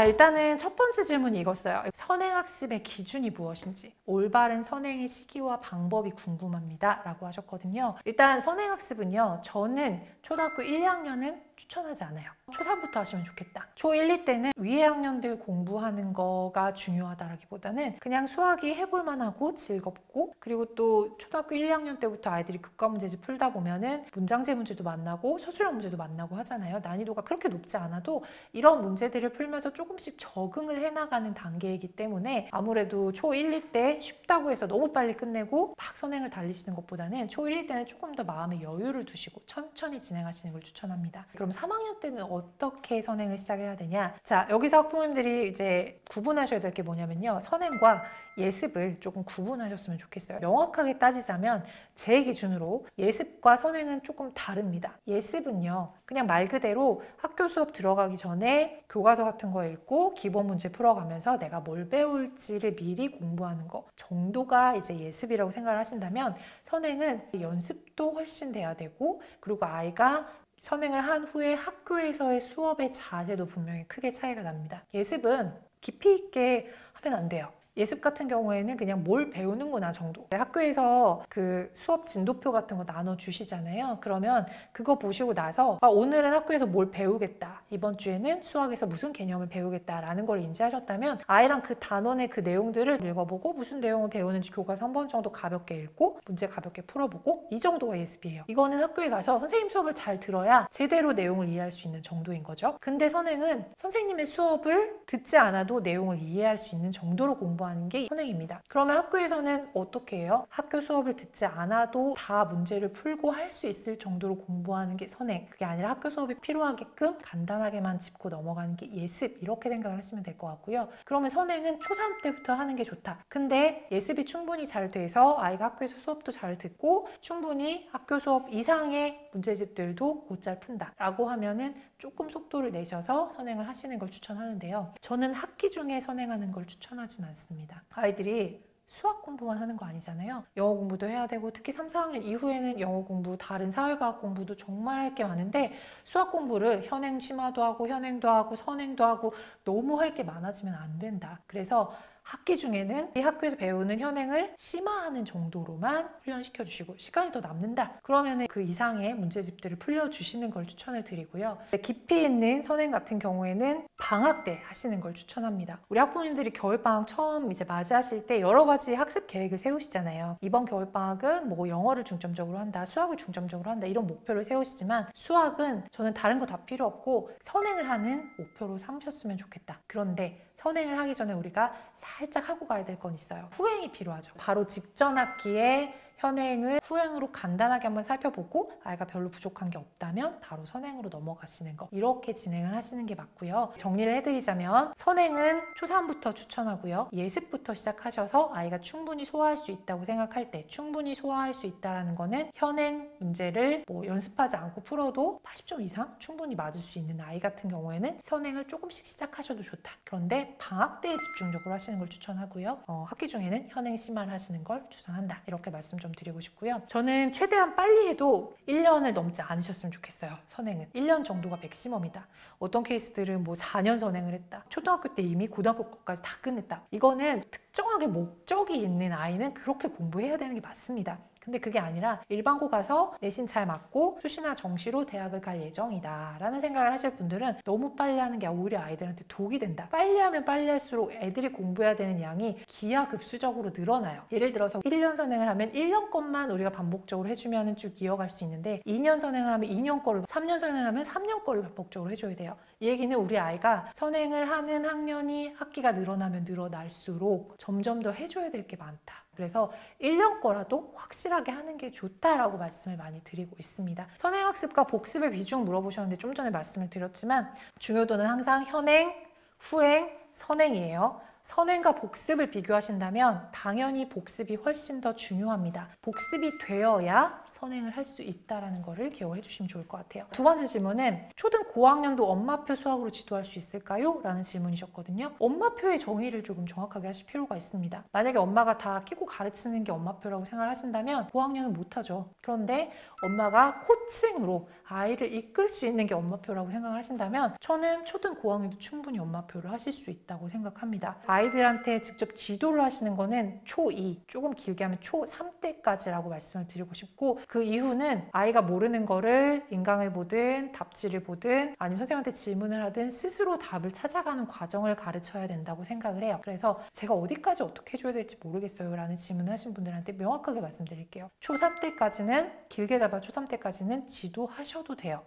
일단은 첫 번째 질문이 이거였어요. 선행학습의 기준이 무엇인지, 올바른 선행의 시기와 방법이 궁금합니다 라고 하셨거든요. 일단 선행학습은요, 저는 초등학교 1, 2학년은 추천하지 않아요. 초3부터 하시면 좋겠다. 초1, 2 때는 위에 학년들 공부하는 거가 중요하다라기보다는 그냥 수학이 해볼만 하고 즐겁고, 그리고 또 초등학교 1, 2학년 때부터 아이들이 교과 문제집 풀다 보면은 문장제 문제도 만나고 서술형 문제도 만나고 하잖아요. 난이도가 그렇게 높지 않아도 이런 문제들을 풀면서 조금씩 적응을 해나가는 단계이기 때문에 아무래도 초1, 2 때 쉽다고 해서 너무 빨리 끝내고 막 선행을 달리시는 것보다는 초1, 2 때는 조금 더 마음의 여유를 두시고 천천히 진행하시는 걸 추천합니다. 그럼 3학년 때는 어떻게 선행을 시작해야 되냐? 자, 여기서 학부모님들이 이제 구분하셔야 될 게 뭐냐면요, 선행과 예습을 조금 구분하셨으면 좋겠어요. 명확하게 따지자면 제 기준으로 예습과 선행은 조금 다릅니다. 예습은요, 그냥 말 그대로 학교 수업 들어가기 전에 교과서 같은 거 읽고 기본 문제 풀어가면서 내가 뭘 배울지를 미리 공부하는 거 정도가 이제 예습이라고 생각을 하신다면, 선행은 연습도 훨씬 돼야 되고, 그리고 아이가 선행을 한 후에 학교에서의 수업의 자세도 분명히 크게 차이가 납니다. 예습은 깊이 있게 하면 안 돼요. 예습 같은 경우에는 그냥 뭘 배우는구나 정도. 학교에서 그 수업 진도표 같은 거 나눠주시잖아요. 그러면 그거 보시고 나서 오늘은 학교에서 뭘 배우겠다, 이번 주에는 수학에서 무슨 개념을 배우겠다라는 걸 인지하셨다면 아이랑 그 단원의 그 내용들을 읽어보고 무슨 내용을 배우는지 교과서 한 번 정도 가볍게 읽고 문제 가볍게 풀어보고, 이 정도가 예습이에요. 이거는 학교에 가서 선생님 수업을 잘 들어야 제대로 내용을 이해할 수 있는 정도인 거죠. 근데 선행은 선생님의 수업을 듣지 않아도 내용을 이해할 수 있는 정도로 공부하는 게 선행입니다. 그러면 학교에서는 어떻게 해요? 학교 수업을 듣지 않아도 다 문제를 풀고 할 수 있을 정도로 공부하는 게 선행. 그게 아니라 학교 수업이 필요하게끔 간단하게만 짚고 넘어가는 게 예습, 이렇게 생각을 하시면 될 것 같고요. 그러면 선행은 초3 때부터 하는 게 좋다. 근데 예습이 충분히 잘 돼서 아이가 학교에서 수업도 잘 듣고 충분히 학교 수업 이상의 문제집들도 곧잘 푼다 라고 하면은 조금 속도를 내셔서 선행을 하시는 걸 추천하는데요. 저는 학기 중에 선행하는 걸 추천하진 않습니다. 아이들이 수학 공부만 하는 거 아니잖아요. 영어 공부도 해야 되고, 특히 3, 4학년 이후에는 영어 공부, 다른 사회과학 공부도 정말 할 게 많은데, 수학 공부를 현행 심화도 하고 현행도 하고 선행도 하고 너무 할 게 많아지면 안 된다. 그래서 학기 중에는 이 학교에서 배우는 현행을 심화하는 정도로만 훈련시켜 주시고, 시간이 더 남는다 그러면 그 이상의 문제집들을 풀려주시는 걸 추천을 드리고요. 깊이 있는 선행 같은 경우에는 방학 때 하시는 걸 추천합니다. 우리 학부모님들이 겨울방학 처음 이제 맞이하실 때 여러 가지 학습 계획을 세우시잖아요. 이번 겨울방학은 뭐 영어를 중점적으로 한다, 수학을 중점적으로 한다, 이런 목표를 세우시지만 수학은 저는 다른 거 다 필요 없고 선행을 하는 목표로 삼으셨으면 좋겠다. 그런데 선행을 하기 전에 우리가 살짝 하고 가야 될 건 있어요. 후행이 필요하죠. 바로 직전 학기에 현행을 후행으로 간단하게 한번 살펴보고 아이가 별로 부족한 게 없다면 바로 선행으로 넘어가시는 거, 이렇게 진행을 하시는 게 맞고요. 정리를 해드리자면 선행은 초3부터 추천하고요. 예습부터 시작하셔서 아이가 충분히 소화할 수 있다고 생각할 때, 충분히 소화할 수 있다는 거는 현행 문제를 뭐 연습하지 않고 풀어도 80점 이상 충분히 맞을 수 있는 아이 같은 경우에는 선행을 조금씩 시작하셔도 좋다. 그런데 방학 때에 집중적으로 하시는 걸 추천하고요. 학기 중에는 현행 심화를 하시는 걸 추천한다. 이렇게 말씀 좀 드리고 싶고요. 저는 최대한 빨리 해도 1년을 넘지 않으셨으면 좋겠어요. 선행은 1년 정도가 맥시멈이다. 어떤 케이스들은 뭐 4년 선행을 했다, 초등학교 때 이미 고등학교 거까지 다 끝냈다. 이거는 특정하게 목적이 있는 아이는 그렇게 공부해야 되는 게 맞습니다. 근데 그게 아니라 일반고 가서 내신 잘 맞고 수시나 정시로 대학을 갈 예정이다 라는 생각을 하실 분들은 너무 빨리 하는 게 오히려 아이들한테 독이 된다. 빨리 하면 빨리 할수록 애들이 공부해야 되는 양이 기하급수적으로 늘어나요. 예를 들어서 1년 선행을 하면 1년 것만 우리가 반복적으로 해주면 쭉 이어갈 수 있는데, 2년 선행을 하면 2년 거를, 3년 선행을 하면 3년 거를 반복적으로 해줘야 돼요. 이 얘기는 우리 아이가 선행을 하는 학년이 학기가 늘어나면 늘어날수록 점점 더 해줘야 될 게 많다. 그래서 1년 거라도 확실하게 하는 게 좋다라고 말씀을 많이 드리고 있습니다. 선행학습과 복습의 비중 물어보셨는데 좀 전에 말씀을 드렸지만 중요도는 항상 현행, 후행, 선행이에요. 선행과 복습을 비교하신다면 당연히 복습이 훨씬 더 중요합니다. 복습이 되어야 선행을 할 수 있다는 거를 기억을 해주시면 좋을 것 같아요. 두 번째 질문은 초등 고학년도 엄마표 수학으로 지도할 수 있을까요? 라는 질문이셨거든요. 엄마표의 정의를 조금 정확하게 하실 필요가 있습니다. 만약에 엄마가 다 끼고 가르치는 게 엄마표라고 생각하신다면 고학년은 못하죠. 그런데 엄마가 코칭으로 아이를 이끌 수 있는 게 엄마표라고 생각을 하신다면 저는 초등 고학년도 충분히 엄마표를 하실 수 있다고 생각합니다. 아이들한테 직접 지도를 하시는 거는 초2, 조금 길게 하면 초3 때까지라고 말씀을 드리고 싶고, 그 이후는 아이가 모르는 거를 인강을 보든 답지를 보든 아니면 선생님한테 질문을 하든 스스로 답을 찾아가는 과정을 가르쳐야 된다고 생각을 해요. 그래서 제가 어디까지 어떻게 해줘야 될지 모르겠어요 라는 질문을 하신 분들한테 명확하게 말씀드릴게요. 초3 때까지는, 길게 잡아 초3 때까지는 지도하셔도 돼요.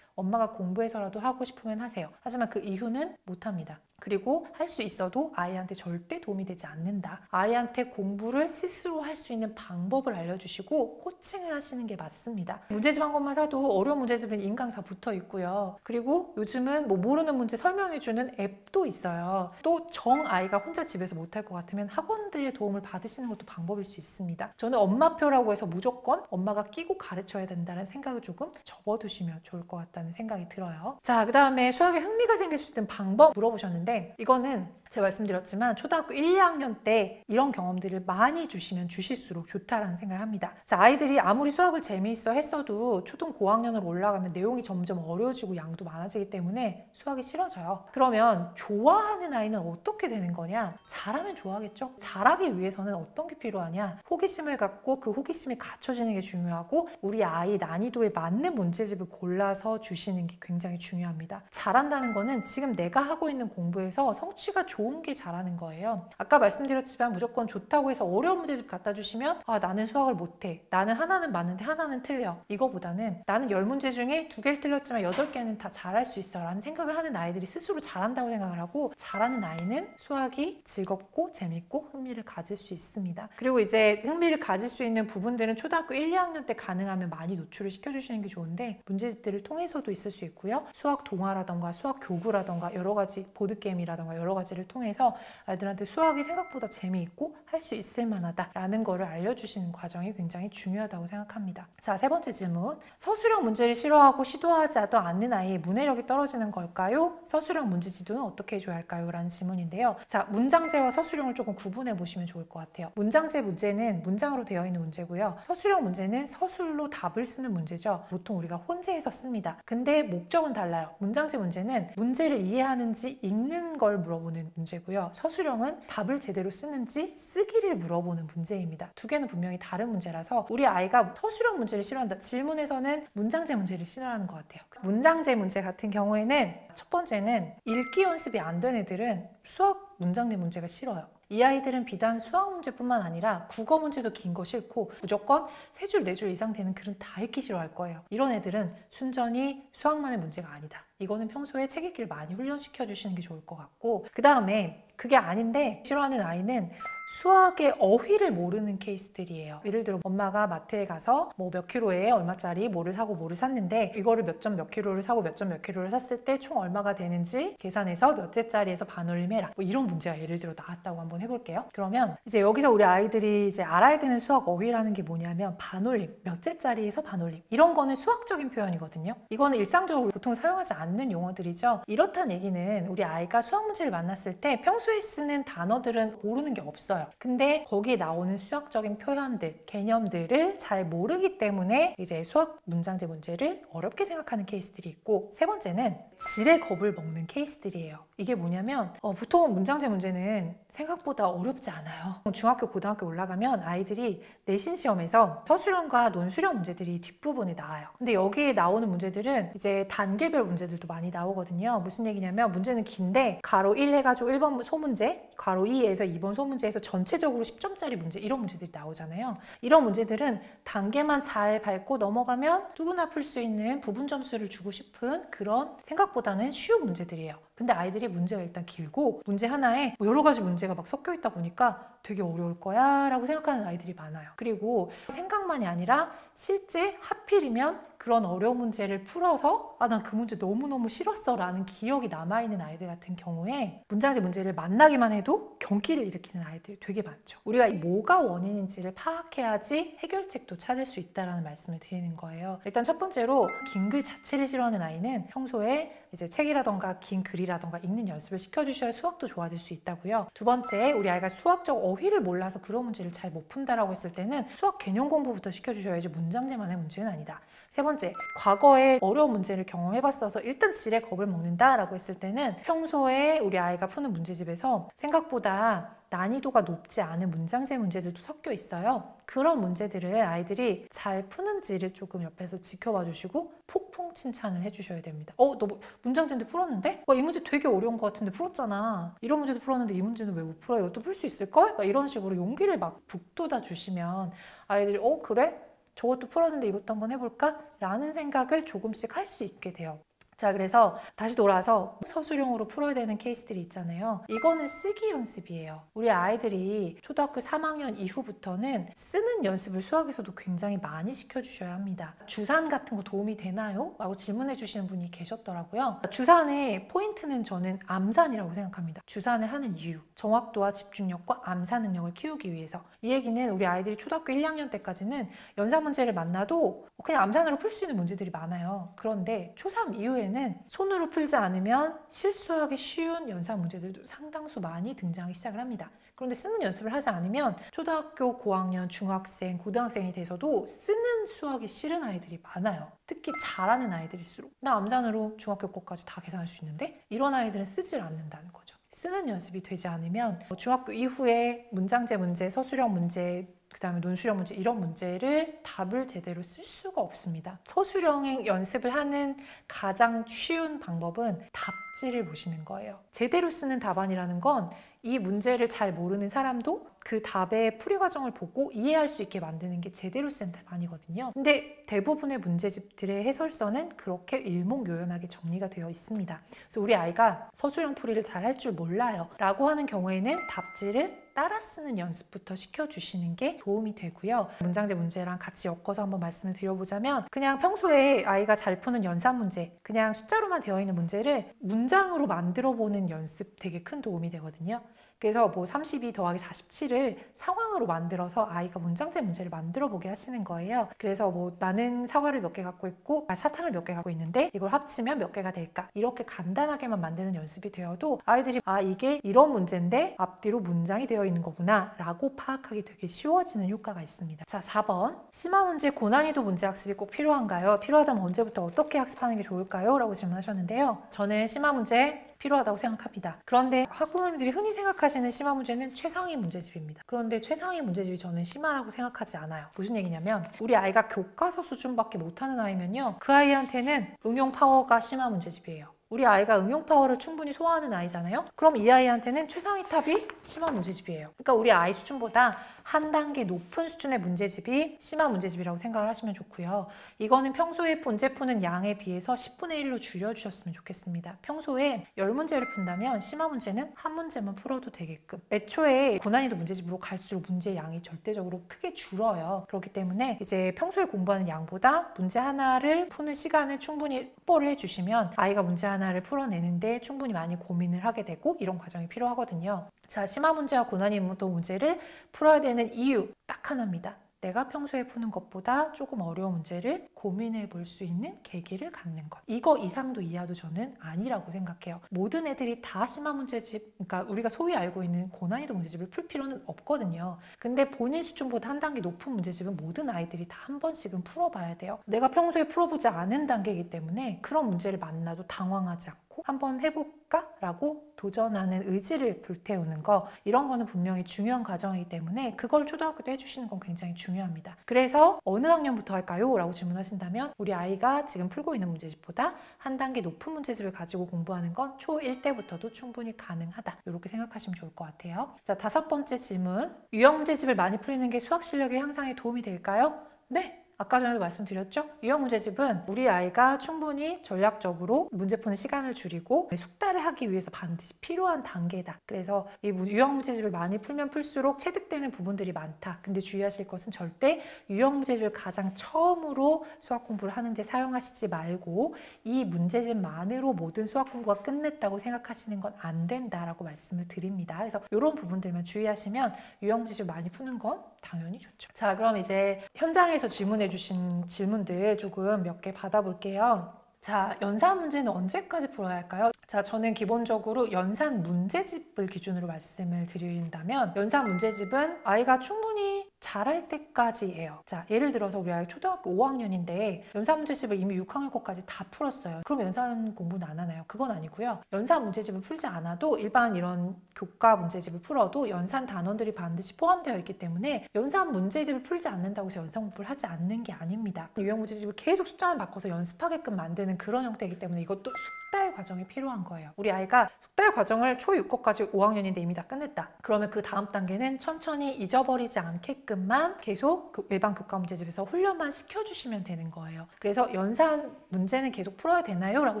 엄마가 공부해서라도 하고 싶으면 하세요. 하지만 그 이후는 못합니다. 그리고 할 수 있어도 아이한테 절대 도움이 되지 않는다. 아이한테 공부를 스스로 할 수 있는 방법을 알려주시고 코칭을 하시는 게 맞습니다. 문제집 한 권만 사도 어려운 문제집은 인강 다 붙어 있고요. 그리고 요즘은 뭐 모르는 문제 설명해주는 앱도 있어요. 또 정 아이가 혼자 집에서 못할 것 같으면 학원들의 도움을 받으시는 것도 방법일 수 있습니다. 저는 엄마표라고 해서 무조건 엄마가 끼고 가르쳐야 된다는 생각을 조금 접어두시면 좋을 것 같다는 생각이 들어요. 자, 그 다음에 수학에 흥미가 생길 수 있는 방법 물어보셨는데, 이거는 제가 말씀드렸지만 초등학교 1, 2학년 때 이런 경험들을 많이 주시면 주실수록 좋다라는 생각을 합니다. 자, 아이들이 아무리 수학을 재미있어 했어도 초등 고학년으로 올라가면 내용이 점점 어려워지고 양도 많아지기 때문에 수학이 싫어져요. 그러면 좋아하는 아이는 어떻게 되는 거냐? 잘하면 좋아하겠죠? 잘하기 위해서는 어떤 게 필요하냐? 호기심을 갖고 그 호기심이 갖춰지는 게 중요하고, 우리 아이 난이도에 맞는 문제집을 골라서 주시는 게 굉장히 중요합니다. 잘한다는 거는 지금 내가 하고 있는 공부에서 성취가 좋은 게 잘하는 거예요. 아까 말씀드렸지만 무조건 좋다고 해서 어려운 문제집 갖다 주시면 나는 수학을 못해, 나는 하나는 맞는데 하나는 틀려, 이거보다는 나는 10문제 중에 2개를 틀렸지만 8개는 다 잘할 수 있어 라는 생각을 하는 아이들이 스스로 잘한다고 생각을 하고, 잘하는 아이는 수학이 즐겁고 재밌고 흥미를 가질 수 있습니다. 그리고 이제 흥미를 가질 수 있는 부분들은 초등학교 1, 2학년 때 가능하면 많이 노출을 시켜주시는 게 좋은데, 문제집들을 통해서도 있을 수 있고요. 수학 동화라던가 수학 교구라던가 여러 가지 보드게임이라던가 여러 가지를 통해서 아이들한테 수학이 생각보다 재미있고 할 수 있을 만하다라는 거를 알려주시는 과정이 굉장히 중요하다고 생각합니다. 자, 세 번째 질문. 서술형 문제를 싫어하고 시도하지도 않는 아이의 문해력이 떨어지는 걸까요? 서술형 문제 지도는 어떻게 해줘야 할까요? 라는 질문인데요. 자, 문장제와 서술형을 조금 구분해 보시면 좋을 것 같아요. 문장제 문제는 문장으로 되어 있는 문제고요. 서술형 문제는 서술로 답을 쓰는 문제죠. 보통 우리가 혼재해서 씁니다. 근데 목적은 달라요. 문장제 문제는 문제를 이해하는지 읽는 걸 물어보는 문제고요. 서술형은 답을 제대로 쓰는지 쓰기를 물어보는 문제입니다. 두 개는 분명히 다른 문제라서 우리 아이가 서술형 문제를 싫어한다. 질문에서는 문장제 문제를 싫어하는 것 같아요. 문장제 문제 같은 경우에는 첫 번째는 읽기 연습이 안 된 애들은 수학 문장제 문제가 싫어요. 이 아이들은 비단 수학 문제뿐만 아니라 국어 문제도 긴 거 싫고 무조건 3줄, 4줄 이상 되는 글은 다 읽기 싫어할 거예요. 이런 애들은 순전히 수학만의 문제가 아니다. 이거는 평소에 책 읽기를 많이 훈련시켜 주시는 게 좋을 것 같고, 그 다음에 그게 아닌데 싫어하는 아이는 수학의 어휘를 모르는 케이스들이에요. 예를 들어 엄마가 마트에 가서 뭐 몇 킬로에 얼마짜리 뭐를 사고 뭐를 샀는데, 이거를 몇 점 몇 킬로를 사고 몇 점 몇 킬로를 샀을 때 총 얼마가 되는지 계산해서 몇째짜리에서 반올림해라, 뭐 이런 문제가 예를 들어 나왔다고 한번 해볼게요. 그러면 이제 여기서 우리 아이들이 이제 알아야 되는 수학 어휘라는 게 뭐냐면 반올림, 몇째짜리에서 반올림, 이런 거는 수학적인 표현이거든요. 이거는 일상적으로 보통 사용하지 않는 용어들이죠. 이렇다는 얘기는 우리 아이가 수학 문제를 만났을 때 평소에 쓰는 단어들은 모르는 게 없어요. 근데 거기에 나오는 수학적인 표현들, 개념들을 잘 모르기 때문에 이제 수학 문장제 문제를 어렵게 생각하는 케이스들이 있고, 세 번째는 질의 겁을 먹는 케이스들이에요. 이게 뭐냐면 보통 문장제 문제는 생각보다 어렵지 않아요. 중학교, 고등학교 올라가면 아이들이 내신 시험에서 서술형과 논술형 문제들이 뒷부분에 나와요. 근데 여기에 나오는 문제들은 이제 단계별 문제들도 많이 나오거든요. 무슨 얘기냐면 문제는 긴데 가로 1 해가지고 1번 소문제, 가로 2에서 2번 소문제에서 전체적으로 10점짜리 문제, 이런 문제들이 나오잖아요. 이런 문제들은 단계만 잘 밟고 넘어가면 누구나 풀 수 있는 부분 점수를 주고 싶은 그런 생각보다는 쉬운 문제들이에요. 근데 아이들이 문제가 일단 길고 문제 하나에 여러 가지 문제가 막 섞여 있다 보니까 되게 어려울 거야 라고 생각하는 아이들이 많아요. 그리고 생각만이 아니라 실제 하필이면 그런 어려운 문제를 풀어서 난 그 문제 너무너무 싫었어 라는 기억이 남아있는 아이들 같은 경우에 문장제 문제를 만나기만 해도 경기를 일으키는 아이들이 되게 많죠. 우리가 뭐가 원인인지를 파악해야지 해결책도 찾을 수 있다는 말씀을 드리는 거예요. 일단 첫 번째로 긴 글 자체를 싫어하는 아이는 평소에 이제 책이라던가 긴 글이라던가 읽는 연습을 시켜주셔야 수학도 좋아질 수 있다고요. 두 번째, 우리 아이가 수학적 어휘를 몰라서 그런 문제를 잘 못 푼다라고 했을 때는 수학 개념 공부부터 시켜주셔야지 문장제만의 문제는 아니다. 세 번째, 과거에 어려운 문제를 경험해봤어서 일단 질에 겁을 먹는다라고 했을 때는 평소에 우리 아이가 푸는 문제집에서 생각보다 난이도가 높지 않은 문장제 문제들도 섞여 있어요. 그런 문제들을 아이들이 잘 푸는지를 조금 옆에서 지켜봐 주시고 폭풍 칭찬을 해주셔야 됩니다. 너 문장제인데 풀었는데? 이 문제 되게 어려운 것 같은데 풀었잖아. 이런 문제도 풀었는데 이 문제는 왜 못 풀어? 이것도 풀 수 있을걸? 이런 식으로 용기를 막 북돋아 주시면 아이들이 그래? 저것도 풀었는데 이것도 한번 해볼까? 라는 생각을 조금씩 할 수 있게 돼요. 자, 그래서 다시 돌아와서 서술형으로 풀어야 되는 케이스들이 있잖아요. 이거는 쓰기 연습이에요. 우리 아이들이 초등학교 3학년 이후부터는 쓰는 연습을 수학에서도 굉장히 많이 시켜주셔야 합니다. 주산 같은 거 도움이 되나요? 라고 질문해 주시는 분이 계셨더라고요. 주산의 포인트는 저는 암산이라고 생각합니다. 주산을 하는 이유, 정확도와 집중력과 암산 능력을 키우기 위해서. 이 얘기는 우리 아이들이 초등학교 1학년 때까지는 연산 문제를 만나도 그냥 암산으로 풀 수 있는 문제들이 많아요. 그런데 초3 이후에는 손으로 풀지 않으면 실수하기 쉬운 연산 문제들도 상당수 많이 등장하기 시작을 합니다. 그런데 쓰는 연습을 하지 않으면 초등학교 고학년, 중학생, 고등학생이 돼서도 쓰는 수학이 싫은 아이들이 많아요. 특히 잘하는 아이들일수록 나 암산으로 중학교 거까지 다 계산할 수 있는데 이런 아이들은 쓰질 않는다는 거죠. 쓰는 연습이 되지 않으면 중학교 이후에 문장제 문제, 서술형 문제, 그 다음에 논술형 문제 이런 문제를 답을 제대로 쓸 수가 없습니다. 서술형 연습을 하는 가장 쉬운 방법은 답지를 보시는 거예요. 제대로 쓰는 답안이라는 건 이 문제를 잘 모르는 사람도 그 답의 풀이 과정을 보고 이해할 수 있게 만드는 게 제대로 쓴 답안이거든요. 근데 대부분의 문제집들의 해설서는 그렇게 일목요연하게 정리가 되어 있습니다. 그래서 우리 아이가 서술형 풀이를 잘 할 줄 몰라요 라고 하는 경우에는 답지를 따라 쓰는 연습부터 시켜주시는 게 도움이 되고요. 문장제 문제랑 같이 엮어서 한번 말씀을 드려보자면 그냥 평소에 아이가 잘 푸는 연산 문제, 그냥 숫자로만 되어 있는 문제를 문장으로 만들어보는 연습 되게 큰 도움이 되거든요. 그래서 32 더하기 47을 상황으로 만들어서 아이가 문장제 문제를 만들어 보게 하시는 거예요. 그래서 나는 사과를 몇 개 갖고 있고 사탕을 몇 개 갖고 있는데 이걸 합치면 몇 개가 될까? 이렇게 간단하게만 만드는 연습이 되어도 아이들이 이게 이런 문제인데 앞뒤로 문장이 되어 있는 거구나 라고 파악하기 되게 쉬워지는 효과가 있습니다. 자, 4번 심화 문제 고난이도 문제 학습이 꼭 필요한가요? 필요하다면 언제부터 어떻게 학습하는 게 좋을까요? 라고 질문하셨는데요. 저는 심화 문제 필요하다고 생각합니다. 그런데 학부모님들이 흔히 생각하시는 심화 문제는 최상위 문제집입니다. 그런데 최상위 문제집이 저는 심화라고 생각하지 않아요. 무슨 얘기냐면 우리 아이가 교과서 수준밖에 못하는 아이면요. 그 아이한테는 응용 파워가 심화 문제집이에요. 우리 아이가 응용 파워를 충분히 소화하는 아이잖아요. 그럼 이 아이한테는 최상위 탑이 심화 문제집이에요. 그러니까 우리 아이 수준보다 한 단계 높은 수준의 문제집이 심화 문제집이라고 생각을 하시면 좋고요. 이거는 평소에 문제 푸는 양에 비해서 10분의 1로 줄여주셨으면 좋겠습니다. 평소에 10문제를 푼다면 심화 문제는 한 문제만 풀어도 되게끔. 애초에 고난이도 문제집으로 갈수록 문제 양이 절대적으로 크게 줄어요. 그렇기 때문에 이제 평소에 공부하는 양보다 문제 하나를 푸는 시간을 충분히 확보를 해주시면 아이가 문제 하나를 풀어내는데 충분히 많이 고민을 하게 되고 이런 과정이 필요하거든요. 자, 심화 문제와 고난이도 문제를 풀어야 되는 이유 딱 하나입니다. 내가 평소에 푸는 것보다 조금 어려운 문제를 고민해 볼 수 있는 계기를 갖는 것. 이거 이상도 이하도 저는 아니라고 생각해요. 모든 애들이 다 심화 문제집, 그러니까 우리가 소위 알고 있는 고난이도 문제집을 풀 필요는 없거든요. 근데 본인 수준보다 한 단계 높은 문제집은 모든 아이들이 다 한 번씩은 풀어봐야 돼요. 내가 평소에 풀어보지 않은 단계이기 때문에 그런 문제를 만나도 당황하지 않고 한번 해볼까? 라고 도전하는 의지를 불태우는 거, 이런 거는 분명히 중요한 과정이기 때문에 그걸 초등학교 때 해주시는 건 굉장히 중요합니다. 그래서 어느 학년부터 할까요? 라고 질문하신다면 우리 아이가 지금 풀고 있는 문제집보다 한 단계 높은 문제집을 가지고 공부하는 건 초1 때부터도 충분히 가능하다. 이렇게 생각하시면 좋을 것 같아요. 자, 5번째 질문. 유형 문제집을 많이 풀리는 게 수학 실력의 향상에 도움이 될까요? 네! 아까 전에도 말씀드렸죠? 유형 문제집은 우리 아이가 충분히 전략적으로 문제 푸는 시간을 줄이고 숙달을 하기 위해서 반드시 필요한 단계다. 그래서 이 유형 문제집을 많이 풀면 풀수록 체득되는 부분들이 많다. 근데 주의하실 것은 절대 유형 문제집을 가장 처음으로 수학 공부를 하는데 사용하시지 말고 이 문제집만으로 모든 수학 공부가 끝냈다고 생각하시는 건 안 된다라고 말씀을 드립니다. 그래서 이런 부분들만 주의하시면 유형 문제집을 많이 푸는 건 당연히 좋죠. 자, 그럼 이제 현장에서 질문해 주신 질문들 조금 몇 개 받아볼게요. 자, 연산 문제는 언제까지 풀어야 할까요? 자, 저는 기본적으로 연산 문제집을 기준으로 말씀을 드린다면 연산 문제집은 아이가 충분히 잘할 때까지예요. 자, 예를 들어서 우리 아이 초등학교 5학년인데 연산 문제집을 이미 6학년 거까지 다 풀었어요. 그럼 연산 공부는 안 하나요? 그건 아니고요. 연산 문제집을 풀지 않아도 일반 이런 교과 문제집을 풀어도 연산 단원들이 반드시 포함되어 있기 때문에 연산 문제집을 풀지 않는다고 해서 연산 공부를 하지 않는 게 아닙니다. 유형 문제집을 계속 숫자만 바꿔서 연습하게끔 만드는 그런 형태이기 때문에 이것도 숙달 과정이 필요한 거예요. 우리 아이가 숙달 과정을 초6거까지 5학년인데 이미 다 끝냈다. 그러면 그 다음 단계는 천천히 잊어버리지 않게끔만 계속 일반 교과 문제집에서 훈련만 시켜주시면 되는 거예요. 그래서 연산 문제는 계속 풀어야 되나요? 라고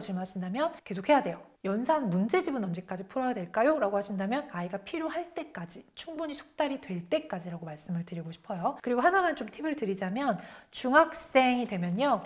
질문하신다면 계속 해야 돼요. 연산 문제집은 언제까지 풀어야 될까요? 라고 하신다면 아이가 필요할 때까지, 충분히 숙달이 될 때까지라고 말씀을 드리고 싶어요. 그리고 하나만 좀 팁을 드리자면 중학생이 되면요,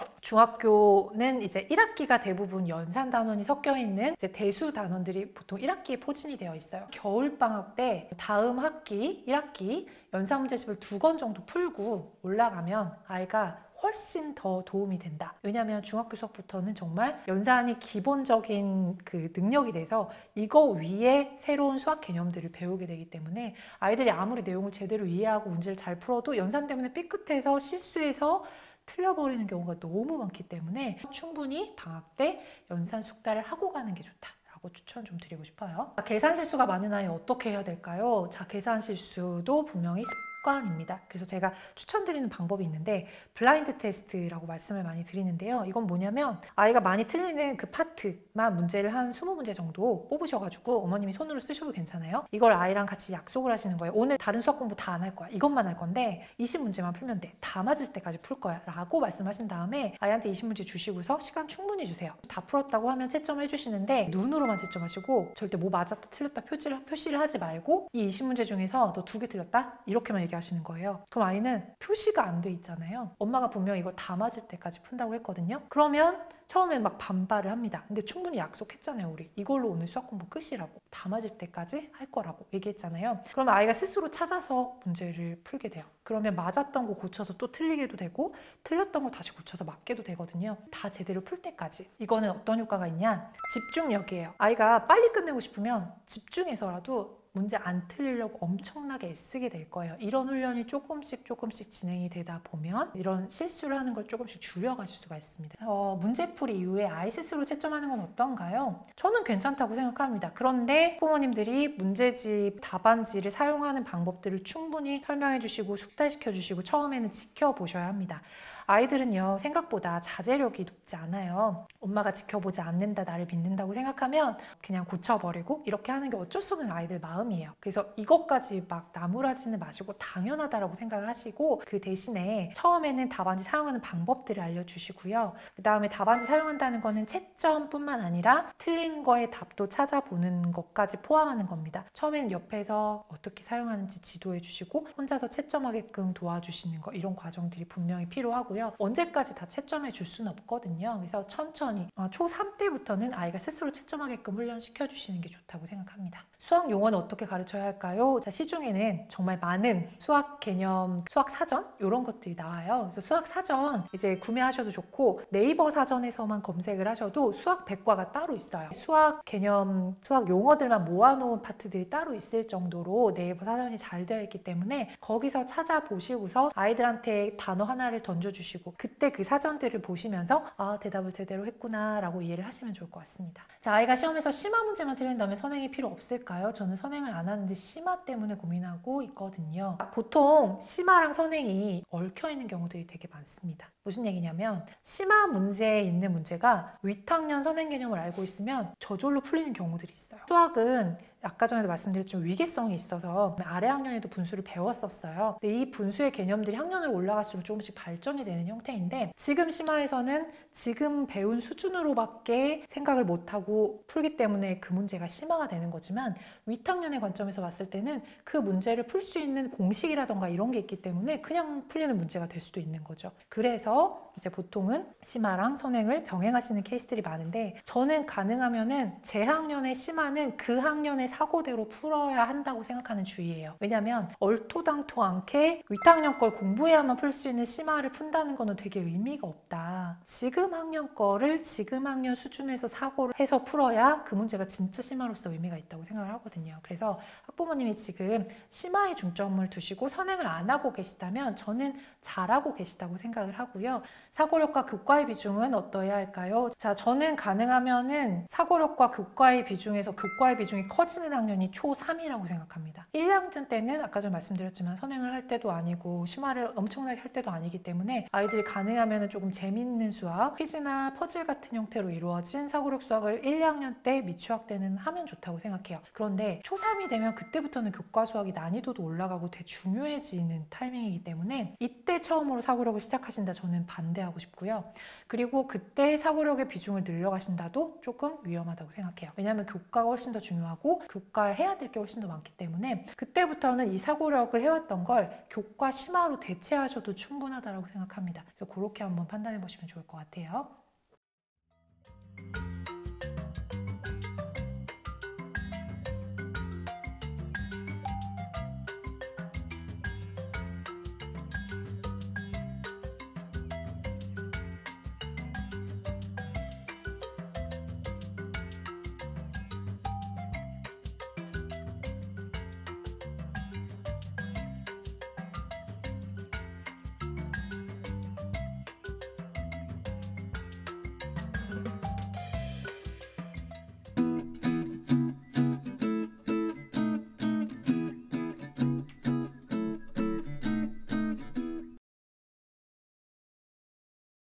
중학교는 이제 1학기가 대부분 연산 단원이 섞여 있는 이제 대수 단원들이 보통 1학기에 포진이 되어 있어요. 겨울방학 때 다음 학기 1학기 연산 문제집을 2권 정도 풀고 올라가면 아이가 훨씬 더 도움이 된다. 왜냐하면 중학교 수업부터는 정말 연산이 기본적인 그 능력이 돼서 이거 위에 새로운 수학 개념들을 배우게 되기 때문에 아이들이 아무리 내용을 제대로 이해하고 문제를 잘 풀어도 연산 때문에 삐끗해서 실수해서 틀려버리는 경우가 너무 많기 때문에 충분히 방학 때 연산 숙달을 하고 가는 게 좋다. 추천 좀 드리고 싶어요. 계산 실수가 많은 아이 어떻게 해야 될까요? 자, 계산 실수도 분명히 습관입니다. 그래서 제가 추천드리는 방법이 있는데 블라인드 테스트라고 말씀을 많이 드리는데요. 이건 뭐냐면 아이가 많이 틀리는 그 파트만 문제를 한 20문제 정도 뽑으셔가지고 어머님이 손으로 쓰셔도 괜찮아요. 이걸 아이랑 같이 약속을 하시는 거예요. 오늘 다른 수학 공부 다 안 할 거야. 이것만 할 건데 20문제만 풀면 돼. 다 맞을 때까지 풀 거야. 라고 말씀하신 다음에 아이한테 20문제 주시고서 시간 충분히 주세요. 다 풀었다고 하면 채점을 해주시는데 눈으로만 채점하시고 절대 뭐 맞았다 틀렸다 표시를 하지 말고 이 20문제 중에서 너 2개 틀렸다? 이렇게만 얘기하시는 거예요. 그럼 아이는 표시가 안 돼 있잖아요. 엄마가 분명 이걸 다 맞을 때까지 푼다고 했거든요. 그러면 처음엔 막 반발을 합니다. 근데 충분히 약속했잖아요. 우리 이걸로 오늘 수학 공부 끝이라고. 다 맞을 때까지 할 거라고 얘기했잖아요. 그러면 아이가 스스로 찾아서 문제를 풀게 돼요. 그러면 맞았던 거 고쳐서 또 틀리게도 되고 틀렸던 거 다시 고쳐서 맞게도 되거든요. 다 제대로 풀 때까지. 이거는 어떤 효과가 있냐? 집중력이에요. 아이가 빨리 끝내고 싶으면 집중해서라도 문제 안 틀리려고 엄청나게 애쓰게 될 거예요. 이런 훈련이 조금씩 진행이 되다 보면 이런 실수를 하는 걸 조금씩 줄여가실 수가 있습니다. 문제풀이 이후에 아이 스스로 채점하는 건 어떤가요? 저는 괜찮다고 생각합니다. 그런데 부모님들이 문제집, 답안지를 사용하는 방법들을 충분히 설명해 주시고 숙달시켜 주시고 처음에는 지켜보셔야 합니다. 아이들은요, 생각보다 자제력이 높지 않아요. 엄마가 지켜보지 않는다, 나를 믿는다고 생각하면 그냥 고쳐버리고 이렇게 하는 게 어쩔 수 없는 아이들 마음이에요. 그래서 이것까지 막 나무라지는 마시고 당연하다라고 생각을 하시고 그 대신에 처음에는 답안지 사용하는 방법들을 알려주시고요. 그 다음에 답안지 사용한다는 거는 채점뿐만 아니라 틀린 거에 답도 찾아보는 것까지 포함하는 겁니다. 처음에는 옆에서 어떻게 사용하는지 지도해 주시고 혼자서 채점하게끔 도와주시는 거, 이런 과정들이 분명히 필요하고 언제까지 다 채점해 줄 수는 없거든요. 그래서 천천히 초3 때부터는 아이가 스스로 채점하게끔 훈련시켜 주시는 게 좋다고 생각합니다. 수학 용어는 어떻게 가르쳐야 할까요? 자, 시중에는 정말 많은 수학 개념, 수학 사전 이런 것들이 나와요. 그래서 수학 사전 이제 구매하셔도 좋고 네이버 사전에서만 검색을 하셔도 수학 백과가 따로 있어요. 수학 개념, 수학 용어들만 모아놓은 파트들이 따로 있을 정도로 네이버 사전이 잘 되어 있기 때문에 거기서 찾아보시고서 아이들한테 단어 하나를 던져주시고 그때 그 사전들을 보시면서 아, 대답을 제대로 했구나 라고 이해를 하시면 좋을 것 같습니다. 자, 아이가 시험에서 심화 문제만 틀린다면 선행이 필요 없을까요? 저는 선행을 안 하는데 심화 때문에 고민하고 있거든요. 보통 심화랑 선행이 얽혀있는 경우들이 되게 많습니다. 무슨 얘기냐면 심화 문제에 있는 문제가 윗학년 선행 개념을 알고 있으면 저절로 풀리는 경우들이 있어요. 수학은 아까 전에도 말씀드렸지만 위계성이 있어서 아래 학년에도 분수를 배웠었어요. 근데 이 분수의 개념들이 학년으로 올라갈수록 조금씩 발전이 되는 형태인데 지금 심화에서는 지금 배운 수준으로밖에 생각을 못하고 풀기 때문에 그 문제가 심화가 되는 거지만 윗학년의 관점에서 봤을 때는 그 문제를 풀 수 있는 공식이라던가 이런 게 있기 때문에 그냥 풀리는 문제가 될 수도 있는 거죠. 그래서 이제 보통은 심화랑 선행을 병행하시는 케이스들이 많은데 저는 가능하면은 제 학년의 심화는 그 학년의 사고대로 풀어야 한다고 생각하는 주의예요. 왜냐면 얼토당토 않게 윗학년 걸 공부해야만 풀 수 있는 심화를 푼다는 거는 되게 의미가 없다. 지금 학년 거를 지금 학년 수준에서 사고를 해서 풀어야 그 문제가 진짜 심화로서 의미가 있다고 생각을 하거든요. 그래서 학부모님이 지금 심화에 중점을 두시고 선행을 안 하고 계시다면 저는 잘하고 계시다고 생각을 하고요. 사고력과 교과의 비중은 어떠해야 할까요? 자, 저는 가능하면은 사고력과 교과의 비중에서 교과의 비중이 커지는 학년이 초3이라고 생각합니다. 1학년 때는 아까 전 말씀드렸지만 선행을 할 때도 아니고 심화를 엄청나게 할 때도 아니기 때문에 아이들이 가능하면은 조금 재밌는 수학, 퀴즈나 퍼즐 같은 형태로 이루어진 사고력 수학을 1, 2학년 때 미취학 때는 하면 좋다고 생각해요. 그런데 초3이 되면 그때부터는 교과 수학이 난이도도 올라가고 되게 중요해지는 타이밍이기 때문에 이때 처음으로 사고력을 시작하신다 저는 반대하고 싶고요. 그리고 그때 사고력의 비중을 늘려가신다도 조금 위험하다고 생각해요. 왜냐하면 교과가 훨씬 더 중요하고 교과에 해야 될 게 훨씬 더 많기 때문에 그때부터는 이 사고력을 해왔던 걸 교과 심화로 대체하셔도 충분하다고 생각합니다. 그래서 그렇게 한번 판단해 보시면 좋을 것 같아요.